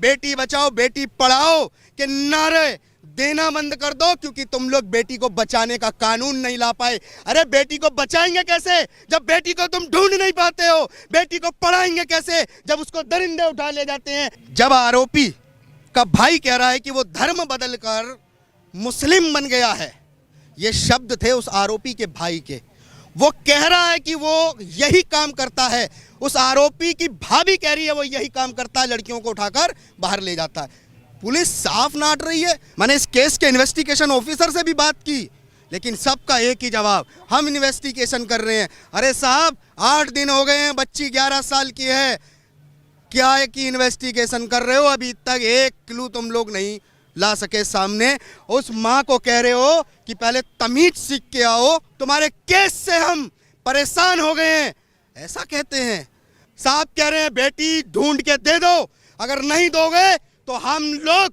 बेटी बचाओ बेटी पढ़ाओ के नारे देना बंद कर दो, क्योंकि तुम लोग बेटी को बचाने का कानून नहीं ला पाए। अरे बेटी को बचाएंगे कैसे जब बेटी को तुम ढूंढ नहीं पाते हो? बेटी को पढ़ाएंगे कैसे जब उसको दरिंदे उठा ले जाते हैं? जब आरोपी का भाई कह रहा है कि वो धर्म बदलकर मुस्लिम बन गया है, ये शब्द थे उस आरोपी के भाई के। वो कह रहा है कि वो यही काम करता है, उस आरोपी की भाभी कह रही है वो यही काम करता है, लड़कियों को उठाकर बाहर ले जाता है। पुलिस साफ नाट रही है। मैंने इस केस के इन्वेस्टिगेशन ऑफिसर से भी बात की, लेकिन सबका एक ही जवाब, हम इन्वेस्टिगेशन कर रहे हैं। अरे साहब 8 दिन हो गए हैं, बच्ची 11 साल की है, क्या है कि इन्वेस्टिगेशन कर रहे हो? अभी तक एक क्लू तुम लोग नहीं ला सके सामने। उस माँ को कह रहे हो कि पहले तमीज सीख के आओ, तुम्हारे केस से हम परेशान हो गए हैं, ऐसा कहते हैं। साहब कह रहे हैं बेटी ढूंढ के दे दो, अगर नहीं दोगे तो हम लोग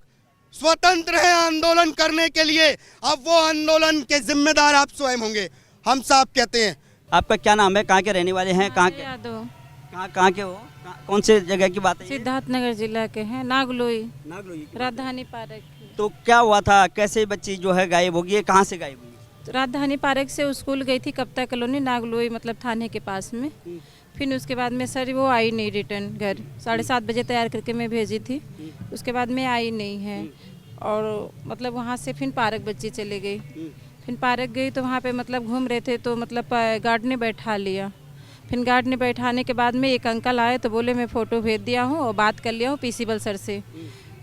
स्वतंत्र हैं आंदोलन करने के लिए। अब वो आंदोलन के जिम्मेदार आप स्वयं होंगे, हम साहब कहते हैं। आपका क्या नाम है, कहाँ के रहने वाले हैं, कहाँ के कहाँ के हो, कौन से जगह की बात है? सिद्धार्थनगर जिला के हैं, नागलोई नागलोई। राजधानी पार्क। तो क्या हुआ था, कैसे बच्ची जो है गायब होगी, है कहाँ से गायब हुई? राजधानी पार्क से स्कूल गई थी कप्ता कॉलोनी नागलोई मतलब थाने के पास में। फिर उसके बाद में सर वो आई नहीं रिटर्न घर, 7:30 बजे तैयार करके मैं भेजी थी, उसके बाद में आई नहीं है। और मतलब वहाँ से फिर पार्क बच्ची चले गई। फिर पार्क गई तो वहाँ पे मतलब घूम रहे थे तो मतलब गार्ड ने बैठा लिया। फिर गार्ड ने बैठाने के बाद में एक अंकल आए तो बोले मैं फ़ोटो भेज दिया हूँ और बात कर लिया हूँ प्रिंसिपल सर से,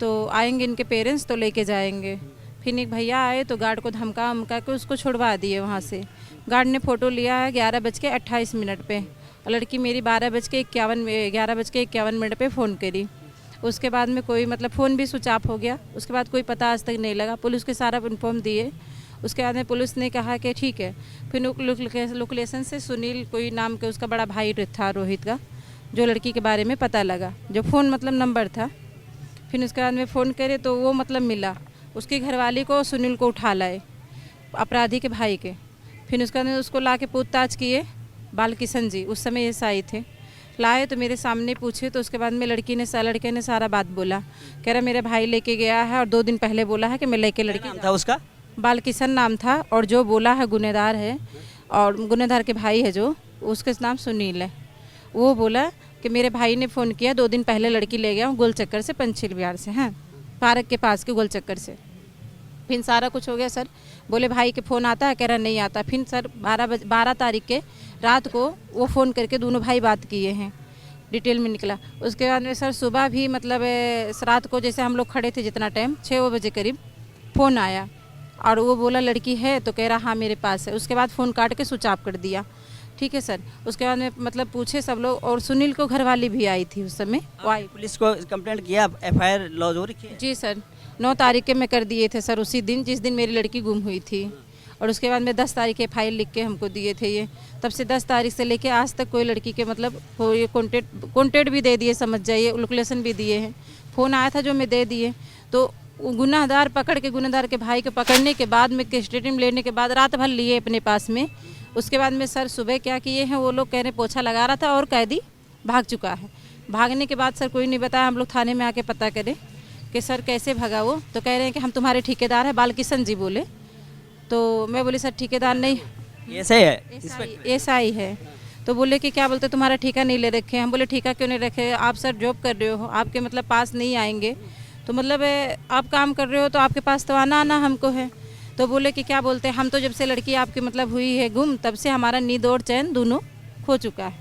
तो आएंगे इनके पेरेंट्स तो लेके जाएंगे। फिर एक भैया आए तो गार्ड को धमका उमका के उसको छुड़वा दिए वहाँ से। गार्ड ने फ़ोटो लिया है 11:28 पे, और लड़की मेरी 11:51 पे फ़ोन करी। उसके बाद में कोई मतलब फ़ोन भी स्विच ऑफ हो गया। उसके बाद कोई पता आज तक नहीं लगा। पुलिस के सारा इन्फॉर्म दिए। उसके बाद में पुलिस ने कहा कि ठीक है। फिर लोकेशन से सुनील कोई नाम के उसका बड़ा भाई था रोहित का, जो लड़की के बारे में पता लगा, जो फ़ोन मतलब नंबर था। फिर उसके बाद में फ़ोन करे तो वो मतलब मिला, उसकी घरवाली को सुनील को उठा लाए, अपराधी के भाई के। फिर उसके बाद में उसको ला के पूछताछ किए। बालकिशन जी उस समय एसआई थे, लाए तो मेरे सामने पूछे। तो उसके बाद में लड़के ने सारा बात बोला, कह रहा मेरे भाई लेके गया है और 2 दिन पहले बोला है कि मैं लेके लड़की। नाम था उसका? बालकिशन नाम था, और जो बोला है गुनेदार है और गुनेदार के भाई है जो, उसके नाम सुनील है। वो बोला कि मेरे भाई ने फ़ोन किया 2 दिन पहले लड़की ले गया हूँ गोल चक्कर से, पंचशील बिहार से, हैं पार्क के पास के गोल चक्कर से। फिर सारा कुछ हो गया सर। बोले भाई के फ़ोन आता है, कह रहा नहीं आता। फिर सर 12 तारीख के रात को वो फ़ोन करके दोनों भाई बात किए हैं, डिटेल में निकला। उसके बाद में सर सुबह भी मतलब रात को जैसे हम लोग खड़े थे जितना टाइम 6 बजे करीब फ़ोन आया और वो बोला लड़की है, तो कह रहा हाँ मेरे पास है। उसके बाद फ़ोन काट के स्विच ऑफ कर दिया। ठीक है सर। उसके बाद में मतलब पूछे सब लोग, और सुनील को घरवाली भी आई थी उस समय, वो आई। पुलिस को कंप्लेंट किया, FIR लॉज हो रखी है? जी सर, 9 तारीख के मैं कर दिए थे सर, उसी दिन जिस दिन मेरी लड़की गुम हुई थी। और उसके बाद में 10 तारीख के फाइल लिख के हमको दिए थे ये। तब से 10 तारीख से लेके आज तक कोई लड़की के मतलब कोई कॉन्टेक्ट भी दे दिए, समझ जाइए, लोकेशन भी दिए हैं। फ़ोन आया था जो मैं दे दिए। तो गुनाहगार पकड़ के, गुनाहगार के भाई को पकड़ने के बाद में स्टेटमेंट लेने के बाद रात भर लिए अपने पास में। उसके बाद में सर सुबह क्या किए हैं, वो लोग कह रहे पोछा लगा रहा था और कैदी भाग चुका है। भागने के बाद सर कोई नहीं बताया, हम लोग थाने में आके पता करें कि सर कैसे भागा वो। तो कह रहे हैं कि हम तुम्हारे ठेकेदार हैं, बालकिशन जी बोले। तो मैं बोली सर ठेकेदार नहीं, ऐसे है, एसआई है। तो बोले कि क्या बोलते तुम्हारा ठेका नहीं ले रखे। हम बोले ठेका क्यों नहीं रखे, आप सर जॉब कर रहे हो, आपके मतलब पास नहीं आएंगे, तो मतलब आप काम कर रहे हो तो आपके पास तो आना हमको है। तो बोले कि क्या बोलते हम तो जब से लड़की आपकी मतलब हुई है गुम, तब से हमारा नींद और चैन दोनों खो चुका है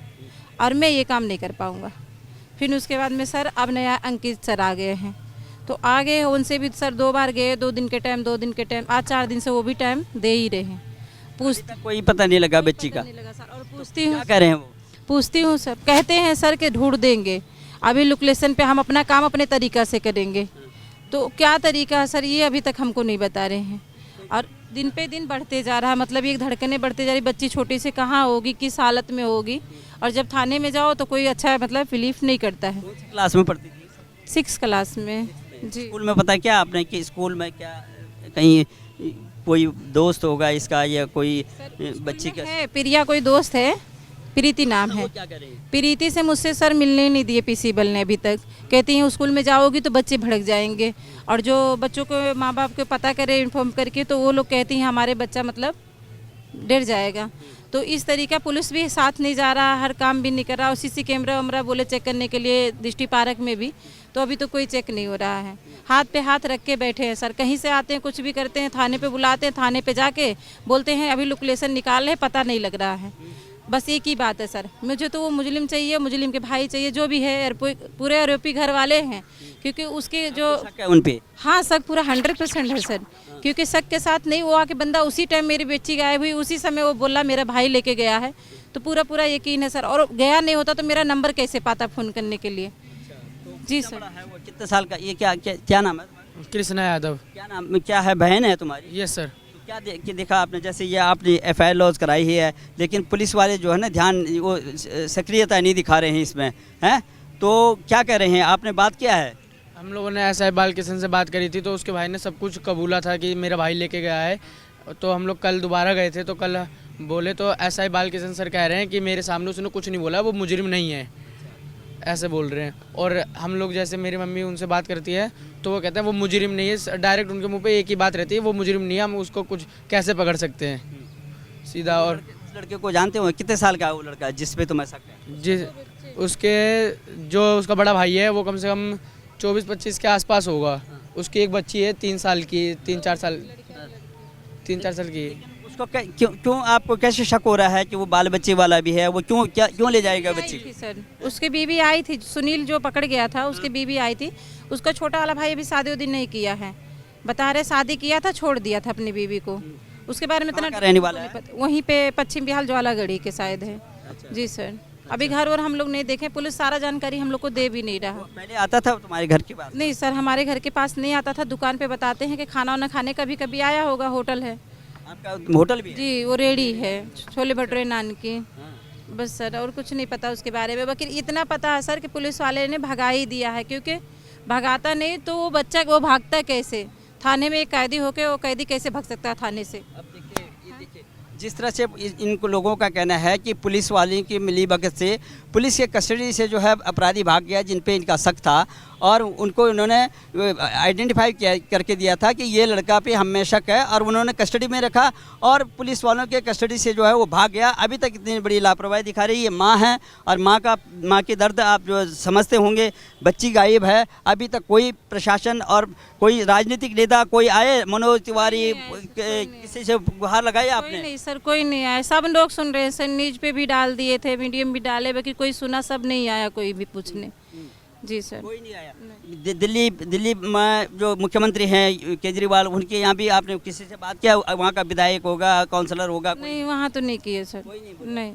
और मैं ये काम नहीं कर पाऊँगा। फिर उसके बाद में सर अब नया अंकित सर आ गए हैं, तो आ गए, उनसे भी सर 2 बार गए, 2 दिन के टाइम आज 4 दिन से वो भी टाइम दे ही रहे हैं। कोई पता नहीं लगा बच्ची का? नहीं लगा सर। और पूछती हूँ, क्या कह रहे हैं वो? पूछती हूँ सब कहते हैं सर के ढूंढ देंगे, अभी लोकेशन पे हम अपना काम अपने तरीक़ा से करेंगे। तो क्या तरीका है सर, ये अभी तक हमको नहीं बता रहे हैं। और दिन पे दिन बढ़ते जा रहा है, मतलब एक धड़कने बढ़ते जा रही। बच्ची छोटी से कहाँ होगी, किस हालत में होगी, और जब थाने में जाओ तो कोई अच्छा मतलब बिलीफ नहीं करता है। कौन सी क्लास में पढ़ती थी? 6 क्लास में जी। स्कूल में पता क्या आपने कि स्कूल में क्या कहीं कोई दोस्त होगा इसका, या कोई बच्ची का है? प्रिया कोई दोस्त है, प्रीति नाम है। वो क्या कह रही है? प्रीति से मुझसे सर मिलने नहीं दिए प्रिंसिपल ने अभी तक। कहती हैं स्कूल में जाओगी तो बच्चे भड़क जाएंगे, और जो बच्चों को माँ बाप को पता करे इन्फॉर्म करके, तो वो लोग कहती हैं हमारे बच्चा मतलब डर जाएगा। तो इस तरीका पुलिस भी साथ नहीं जा रहा, हर काम भी नहीं कर रहा। और सीसी कैमरा वैमरा बोले चेक करने के लिए दृष्टि पार्क में भी, तो अभी तो कोई चेक नहीं हो रहा है। हाथ पे हाथ रख के बैठे हैं सर, कहीं से आते हैं कुछ भी करते हैं, थाने पे बुलाते हैं, थाने पे जाके बोलते हैं अभी लोकेशन निकाल रहे, पता नहीं लग रहा है। बस एक ही बात है सर, मुझे तो वो मुजरिम चाहिए, मुजरिम के भाई चाहिए, जो भी है पूरे आरोपी घर वाले हैं, क्योंकि उसके जो शक है उन पे? हाँ शक पूरा 100% है सर, क्योंकि शक के साथ नहीं, वो आके बंदा उसी टाइम मेरी बेटी गायब हुई, उसी समय वो बोला मेरा भाई लेके गया है, तो पूरा यकीन है सर। और गया नहीं होता तो मेरा नंबर कैसे पाता फ़ोन करने के लिए? जी सर। है वो कितने साल का? ये क्या नाम है तुम्हारा? कृष्णा यादव। क्या नाम, क्या है, बहन है तुम्हारी? Yes sir. तो क्या देखा आपने? जैसे ये आपने FIR लॉन्च कराई ही है, लेकिन पुलिस वाले जो है ना ध्यान, वो सक्रियता नहीं दिखा रहे हैं इसमें, हैं? तो क्या कह रहे हैं, आपने बात किया है? हम लोगों ने SI बालकिशन से बात करी थी, तो उसके भाई ने सब कुछ कबूला था कि मेरा भाई लेके गया है। तो हम लोग कल दोबारा गए थे, तो कल बोले तो SI बालकिशन सर कह रहे हैं कि मेरे सामने उसने कुछ नहीं बोला, वो मुजरिम नहीं है, ऐसे बोल रहे हैं। और हम लोग जैसे मेरी मम्मी उनसे बात करती है तो वो कहते हैं वो मुजरिम नहीं है, डायरेक्ट उनके मुंह पे एक ही बात रहती है, वो मुजरिम नहीं है, हम उसको कुछ कैसे पकड़ सकते हैं सीधा। और उस लड़के को जानते हो? कितने साल का है वो लड़का जिस पे तुम्हें शक है? जिस उसके जो उसका बड़ा भाई है वो कम से कम 24-25 के आसपास होगा। उसकी एक बच्ची है 3 साल की, 3-4 साल की। उसको क्यों आपको कैसे शक हो रहा है कि वो बाल बच्चे वाला भी है? वो क्यों ले जाएगा बच्ची थी सर, उसकी बीवी आई थी, सुनील जो पकड़ गया था उसकी बीवी आई थी, उसका छोटा वाला भाई अभी शादी उदी नहीं किया है, बता रहे शादी किया था, छोड़ दिया था अपनी बीवी को। उसके बारे में इतना रहने वाला है? वहीं पे पश्चिम बिहार ज्वालागढ़ी के शायद है। जी सर। अभी घर और हम लोग नहीं देखे, पुलिस सारा जानकारी हम लोग को दे भी नहीं रहा। पहले आता था तुम्हारे घर के पास? नहीं सर, हमारे घर के पास नहीं आता था, दुकान पे बताते हैं कि खाना वाना खाने कभी कभी आया होगा, होटल है आपका, होटल भी है? जी, वो रेडी है, छोले भटूरे नान की। बस सर, और कुछ नहीं पता उसके बारे में। बाकी इतना पता है सर कि पुलिस वाले ने भगा ही दिया है, क्योंकि भगाता नहीं तो वो बच्चा वो भागता कैसे? थाने में एक कैदी होके वो कैदी कैसे भाग सकता है थाने से? अब देखिए, ये देखिए, जिस तरह से इन लोगों का कहना है कि पुलिस वाले की मिलीभगत से पुलिस के कस्टडी से जो है अपराधी भाग गया जिन पे इनका शक था, और उनको इन्होंने आइडेंटिफाई करके दिया था कि ये लड़का पे हमें शक है, और उन्होंने कस्टडी में रखा और पुलिस वालों के कस्टडी से जो है वो भाग गया। अभी तक इतनी बड़ी लापरवाही दिखा रही है। माँ है और माँ की दर्द आप जो समझते होंगे, बच्ची गायब है, अभी तक कोई प्रशासन और कोई राजनीतिक नेता कोई आए, मनोज तिवारी, किसी से गुहार लगाई आपने? नहीं सर, कोई नहीं आया। सब लोग सुन रहे हैं सर, न्यूज पे भी डाल दिए थे, मीडियम भी डाले, बाकी कोई सुना, सब नहीं आया कोई भी पूछने। जी सर, कोई नहीं आया। दिल्ली में जो मुख्यमंत्री हैं केजरीवाल, उनके यहाँ भी आपने किसी से बात किया? वहाँ का विधायक होगा, काउंसलर होगा? नहीं, वहाँ तो नहीं किए सर। नहीं।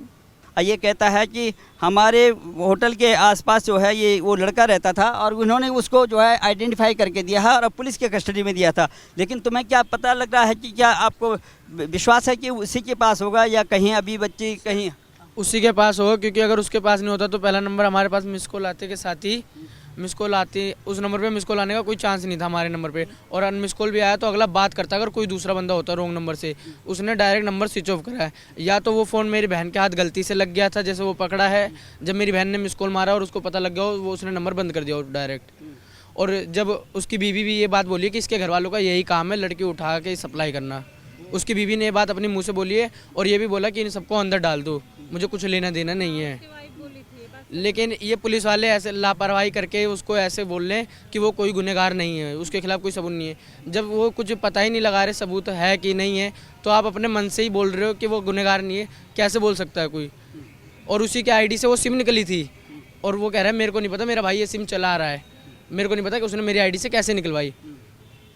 ये कहता है कि हमारे होटल के आसपास जो है ये वो लड़का रहता था, और उन्होंने उसको जो है आइडेंटिफाई करके दिया है और पुलिस के कस्टडी में दिया था। लेकिन तुम्हें क्या पता लग रहा है कि क्या आपको विश्वास है कि उसी के पास होगा या कहीं अभी बच्ची कहीं उसी के पास होगा? क्योंकि अगर उसके पास नहीं होता तो पहला नंबर हमारे पास मिस कॉल आते के साथ ही मिस कॉल आती, उस नंबर पे मिस कॉल आने का कोई चांस नहीं था हमारे नंबर पे, और अनमिस कॉल भी आया तो अगला बात करता अगर कोई दूसरा बंदा होता रॉन्ग नंबर से। उसने डायरेक्ट नंबर स्विच ऑफ करा है, या तो वो फ़ोन मेरी बहन के हाथ गलती से लग गया था, जैसे वो पकड़ा है जब मेरी बहन ने मिस कॉल मारा और उसको पता लग गया, वो उसने नंबर बंद कर दिया डायरेक्ट। और जब उसकी बीवी भी ये बात बोली कि इसके घर वालों का यही काम है लड़की उठा के सप्लाई करना, उसकी बीवी ने ये बात अपने मुँह से बोली है, और ये भी बोला कि इन सबको अंदर डाल दो, मुझे कुछ लेना देना नहीं है। लेकिन ये पुलिस वाले ऐसे लापरवाही करके उसको ऐसे बोल लें कि वो कोई गुनहगार नहीं है, उसके खिलाफ कोई सबूत नहीं है। जब वो कुछ पता ही नहीं लगा रहे सबूत है कि नहीं है, तो आप अपने मन से ही बोल रहे हो कि वो गुनहगार नहीं है, कैसे बोल सकता है कोई? और उसी के आईडी से वो सिम निकली थी, और वो कह रहा है मेरे को नहीं पता, मेरा भाई ये सिम चला रहा है, मेरे को नहीं पता कि उसने मेरी आईडी से कैसे निकलवाई।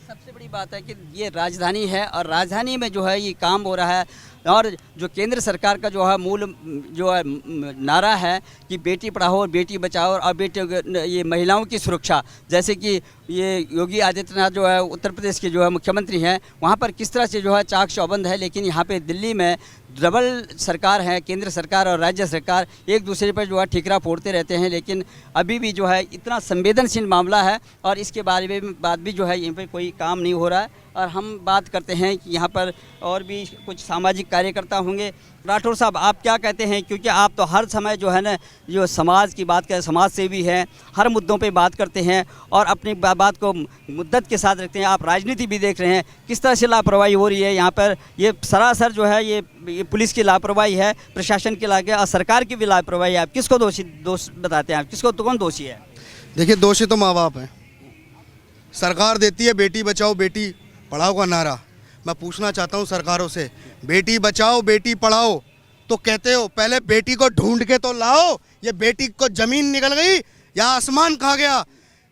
सबसे बड़ी बात है कि ये राजधानी है, और राजधानी में जो है ये काम हो रहा है, और जो केंद्र सरकार का जो है मूल जो है नारा है कि बेटी पढ़ाओ और बेटी बचाओ और बेटियों ये महिलाओं की सुरक्षा, जैसे कि ये योगी आदित्यनाथ जो है उत्तर प्रदेश के जो है मुख्यमंत्री हैं, वहाँ पर किस तरह से जो है चाक चौबंद है, लेकिन यहाँ पे दिल्ली में डबल सरकार है, केंद्र सरकार और राज्य सरकार एक दूसरे पर जो है ठिकरा फोड़ते रहते हैं। लेकिन अभी भी जो है इतना संवेदनशील मामला है, और इसके बारे में बात भी जो है यहाँ पे कोई काम नहीं हो रहा है। और हम बात करते हैं कि यहाँ पर और भी कुछ सामाजिक कार्यकर्ता होंगे। राठौर साहब, आप क्या कहते हैं, क्योंकि आप तो हर समय जो है ना जो समाज की बात करें, समाज सेवी हैं, हर मुद्दों पे बात करते हैं और अपनी बात को मुद्दत के साथ रखते हैं। आप राजनीति भी देख रहे हैं, किस तरह से लापरवाही हो रही है यहाँ पर। ये सरासर जो है ये पुलिस की लापरवाही है, प्रशासन की लापरवाही और सरकार की भी लापरवाही है। आप किसको दोष बताते हैं, आप किसको कौन दोषी है? देखिए, दोषी तो माँ बाप हैं। सरकार देती है बेटी बचाओ बेटी पढ़ाओ का नारा। मैं पूछना चाहता हूँ सरकारों से, बेटी बचाओ बेटी पढ़ाओ तो कहते हो, पहले बेटी को ढूंढ के तो लाओ। ये बेटी को जमीन निकल गई या आसमान खा गया?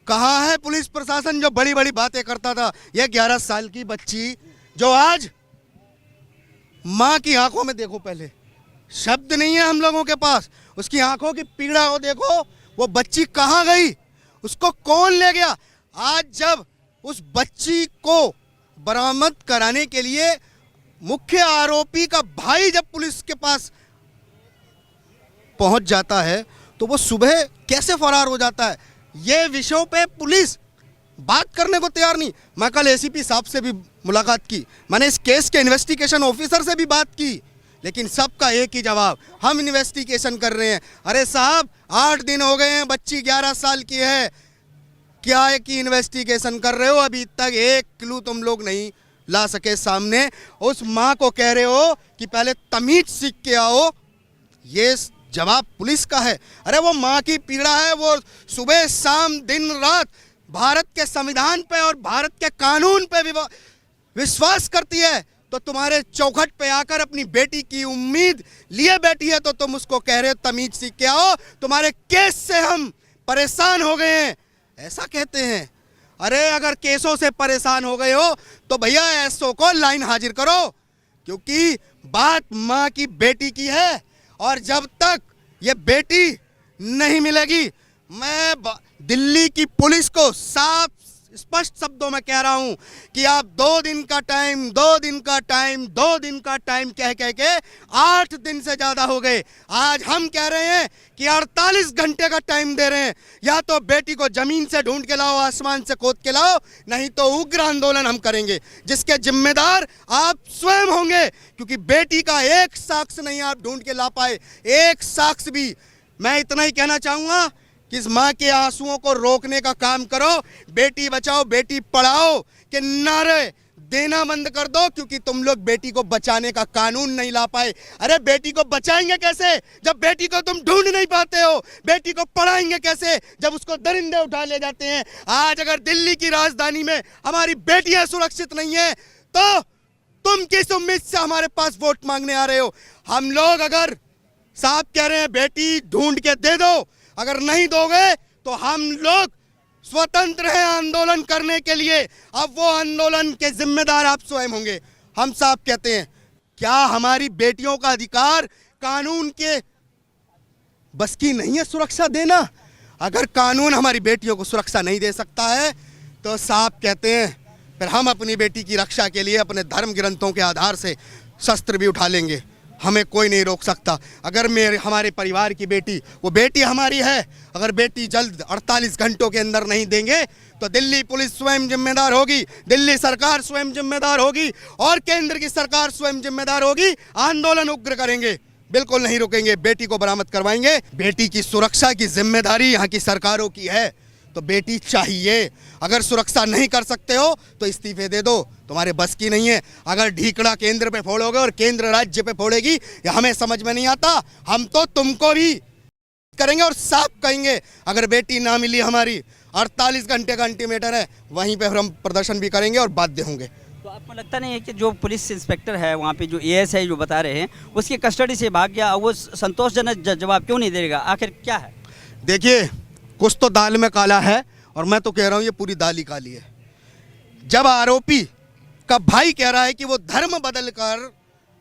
कहाँ है पुलिस प्रशासन जो बड़ी बड़ी बातें करता था? ये 11 साल की बच्ची जो आज माँ की आंखों में, देखो पहले शब्द नहीं है हम लोगों के पास, उसकी आंखों की पीड़ा हो, देखो वो बच्ची कहाँ गई, उसको कौन ले गया? आज जब उस बच्ची को बरामद कराने के लिए मुख्य आरोपी का भाई जब पुलिस के पास पहुंच जाता है तो वो सुबह कैसे फरार हो जाता है? ये विषयों पे पुलिस बात करने को तैयार नहीं। मैं कल एसीपी साहब से भी मुलाकात की, मैंने इस केस के इन्वेस्टिगेशन ऑफिसर से भी बात की, लेकिन सबका एक ही जवाब, हम इन्वेस्टिगेशन कर रहे हैं। अरे साहब, 8 दिन हो गए हैं, बच्ची 11 साल की है, क्या है कि इन्वेस्टिगेशन कर रहे हो? अभी तक एक क्लू तुम लोग नहीं ला सके सामने। उस माँ को कह रहे हो कि पहले तमीज सीख के आओ, ये जवाब पुलिस का है। अरे वो माँ की पीड़ा है, वो सुबह शाम दिन रात भारत के संविधान पे और भारत के कानून पे विश्वास करती है, तो तुम्हारे चौखट पे आकर अपनी बेटी की उम्मीद लिए बैठी है, तो तुम उसको कह रहे हो तमीज सीख के आओ, तुम्हारे केस से हम परेशान हो गए हैं, ऐसा कहते हैं। अरे अगर केसों से परेशान हो गए हो तो भैया एसओ को लाइन हाजिर करो, क्योंकि बात माँ की बेटी की है और जब तक ये बेटी नहीं मिलेगी, मैं दिल्ली की पुलिस को साफ स्पष्ट शब्दों में कह रहा हूं कि आप 2 दिन का टाइम कह के 8 दिन से ज्यादा हो गए। आज हम कह रहे हैं कि 48 घंटे का टाइम दे रहे हैं, या तो बेटी को जमीन से ढूंढ के लाओ, आसमान से खोद के लाओ, नहीं तो उग्र आंदोलन हम करेंगे, जिसके जिम्मेदार आप स्वयं होंगे, क्योंकि बेटी का एक साक्ष्य नहीं आप ढूंढ के ला पाए, एक साक्ष्य भी। मैं इतना ही कहना चाहूंगा कि इस माँ के आंसुओं को रोकने का काम करो। बेटी बचाओ बेटी पढ़ाओ के नारे देना बंद कर दो, क्योंकि तुम लोग बेटी को बचाने का कानून नहीं ला पाए। अरे बेटी को बचाएंगे कैसे जब बेटी को तुम ढूंढ नहीं पाते हो? बेटी को पढ़ाएंगे कैसे जब उसको दरिंदे उठा ले जाते हैं? आज अगर दिल्ली की राजधानी में हमारी बेटियां सुरक्षित नहीं है तो तुम किस उम्मीद से हमारे पास वोट मांगने आ रहे हो? हम लोग अगर साहब कह रहे हैं बेटी ढूंढ के दे दो, अगर नहीं दोगे तो हम लोग स्वतंत्र हैं आंदोलन करने के लिए। अब वो आंदोलन के जिम्मेदार आप स्वयं होंगे। हम साहब कहते हैं, क्या हमारी बेटियों का अधिकार कानून के बस की नहीं है सुरक्षा देना? अगर कानून हमारी बेटियों को सुरक्षा नहीं दे सकता है तो साहब कहते हैं फिर हम अपनी बेटी की रक्षा के लिए अपने धर्म ग्रंथों के आधार से शस्त्र भी उठा लेंगे, हमें कोई नहीं रोक सकता। अगर हमारे परिवार की बेटी, वो बेटी हमारी है, अगर बेटी जल्द 48 घंटों के अंदर नहीं देंगे तो दिल्ली पुलिस स्वयं जिम्मेदार होगी, दिल्ली सरकार स्वयं जिम्मेदार होगी और केंद्र की सरकार स्वयं जिम्मेदार होगी। आंदोलन उग्र करेंगे, बिल्कुल नहीं रुकेंगे, बेटी को बरामद करवाएंगे। बेटी की सुरक्षा की जिम्मेदारी यहाँ की सरकारों की है, तो बेटी चाहिए। अगर सुरक्षा नहीं कर सकते हो तो इस्तीफे दे दो, तुम्हारे बस की नहीं है। अगर ढीकड़ा केंद्र पे फोड़ोगे और केंद्र राज्य पे फोड़ेगी, ये हमें समझ में नहीं आता। हम तो तुमको भी करेंगे और साफ कहेंगे, अगर बेटी ना मिली हमारी 48 घंटे का अल्टीमेटम है, वहीं पे हम प्रदर्शन भी करेंगे और बाध्य होंगे। तो आपको लगता नहीं है कि जो पुलिस इंस्पेक्टर है वहाँ पे, जो एएस है जो बता रहे हैं, उसकी कस्टडी से भाग गया, वो संतोषजनक जवाब क्यों नहीं देगा? आखिर क्या है? देखिए, कुछ तो दाल में काला है और मैं तो कह रहा हूँ ये पूरी दाल ही काली है। जब आरोपी का भाई कह रहा है कि वो धर्म बदलकर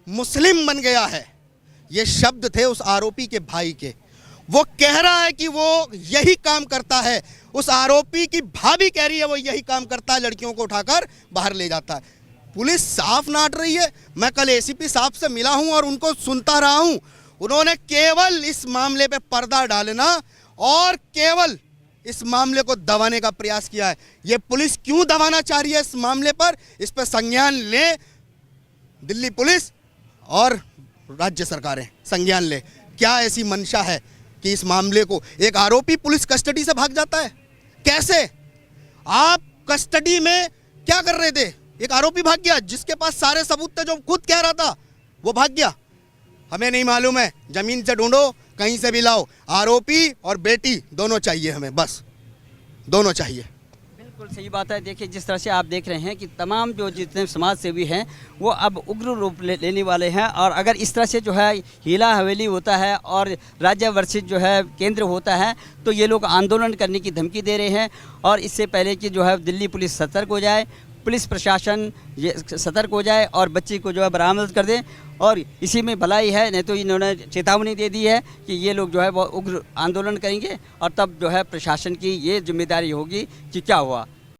मुस्लिम बन गया है, ये शब्द थे उस आरोपी के भाई के, वो कह रहा है कि वो यही काम करता है, उस आरोपी की भाभी कह रही है वो यही काम करता है, लड़कियों को उठाकर बाहर ले जाता है। पुलिस साफ नाट रही है। मैं कल एसीपी साहब से मिला हूं और उनको सुनता रहा हूं, उन्होंने केवल इस मामले पे पर्दा डालना और केवल इस मामले को दबाने का प्रयास किया है। ये पुलिस क्यों दबाना चाह रही है इस मामले पर, इस पर संज्ञान ले दिल्ली पुलिस और राज्य सरकारें, संज्ञान ले। क्या ऐसी मंशा है कि इस मामले को, एक आरोपी पुलिस कस्टडी से भाग जाता है? कैसे? आप कस्टडी में क्या कर रहे थे? एक आरोपी भाग गया जिसके पास सारे सबूत थे, जो खुद कह रहा था, वो भाग गया। हमें नहीं मालूम है, जमीन से ढूंढो, कहीं से भी लाओ, आरोपी और बेटी दोनों चाहिए हमें, बस दोनों चाहिए। बिल्कुल सही बात है। देखिए, जिस तरह से आप देख रहे हैं कि तमाम जो जितने समाज सेवी हैं वो अब उग्र रूप लेने वाले हैं, और अगर इस तरह से जो है हीला हवेली होता है और राज्य वर्षित जो है केंद्र होता है, तो ये लोग आंदोलन करने की धमकी दे रहे हैं। और इससे पहले कि जो है दिल्ली पुलिस सतर्क हो जाए, पुलिस प्रशासन ये सतर्क हो जाए और बच्ची को जो है बरामद कर दें, और इसी में भलाई है। नहीं तो इन्होंने चेतावनी दे दी है कि ये लोग जो है वो उग्र आंदोलन करेंगे, और तब जो है प्रशासन की ये जिम्मेदारी होगी कि क्या हुआ।